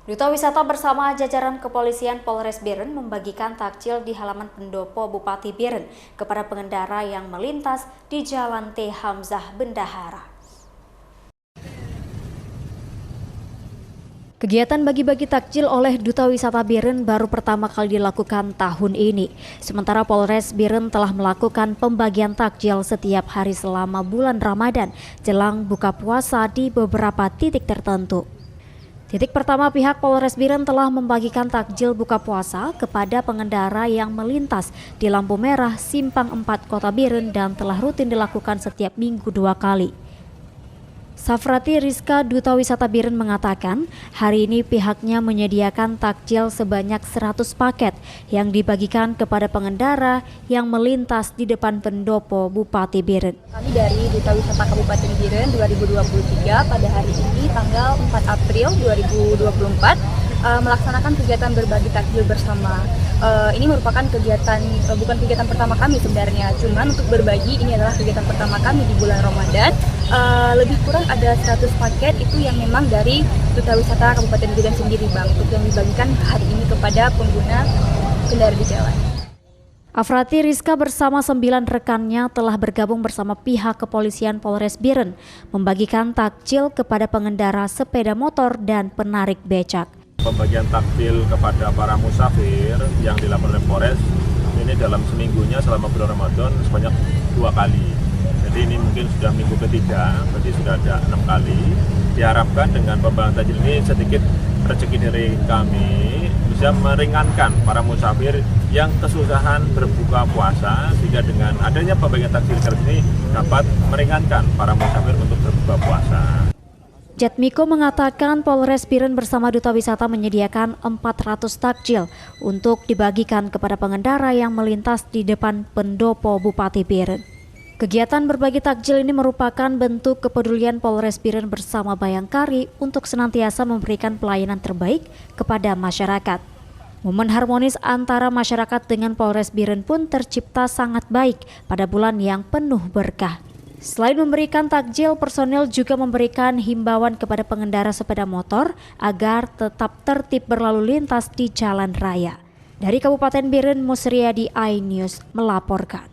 Duta Wisata bersama jajaran kepolisian Polres Biren membagikan takjil di halaman pendopo Bupati Biren kepada pengendara yang melintas di Jalan T. Hamzah Bendahara. Kegiatan bagi-bagi takjil oleh Duta Wisata Biren baru pertama kali dilakukan tahun ini. Sementara Polres Biren telah melakukan pembagian takjil setiap hari selama bulan Ramadan jelang buka puasa di beberapa titik tertentu. Titik pertama, pihak Polres Biren telah membagikan takjil buka puasa kepada pengendara yang melintas di lampu merah Simpang 4 Kota Biren dan telah rutin dilakukan setiap minggu 2 kali. Safrati Rizka, Duta Wisata Biren mengatakan, hari ini pihaknya menyediakan takjil sebanyak 100 paket yang dibagikan kepada pengendara yang melintas di depan pendopo Bupati Biren. Kami dari Duta Wisata Kabupaten Biren 2023 pada hari ini tanggal 4 April 2024 melaksanakan kegiatan berbagi takjil bersama. Ini merupakan kegiatan, bukan kegiatan pertama kami sebenarnya, cuman untuk berbagi ini adalah kegiatan pertama kami di bulan Ramadan. Lebih kurang ada 100 paket itu yang memang dari Duta Wisata Kabupaten Biren sendiri, Bang, untuk yang dibagikan hari ini kepada pengguna kendaraan di jalan. Afrati Rizka bersama 9 rekannya telah bergabung bersama pihak kepolisian Polres Biren membagikan takjil kepada pengendara sepeda motor dan penarik becak. Pembagian takjil kepada para musafir yang dilakukan oleh Polres ini dalam seminggunya selama bulan Ramadan sebanyak 2 kali. Jadi ini mungkin sudah minggu ketiga, berarti sudah ada 6 kali. Diharapkan dengan pembagian takjil ini sedikit rezeki dari kami bisa meringankan para musafir yang kesusahan berbuka puasa, sehingga dengan adanya pembagian takjil ini dapat meringankan para musafir untuk berbuka puasa. Jatmiko mengatakan Polres Biren bersama Duta Wisata menyediakan 400 takjil untuk dibagikan kepada pengendara yang melintas di depan pendopo Bupati Biren. Kegiatan berbagi takjil ini merupakan bentuk kepedulian Polres Biren bersama Bayangkari untuk senantiasa memberikan pelayanan terbaik kepada masyarakat. Momen harmonis antara masyarakat dengan Polres Biren pun tercipta sangat baik pada bulan yang penuh berkah. Selain memberikan takjil, personel juga memberikan himbauan kepada pengendara sepeda motor agar tetap tertib berlalu lintas di jalan raya. Dari Kabupaten Biren, Musriadi iNews melaporkan.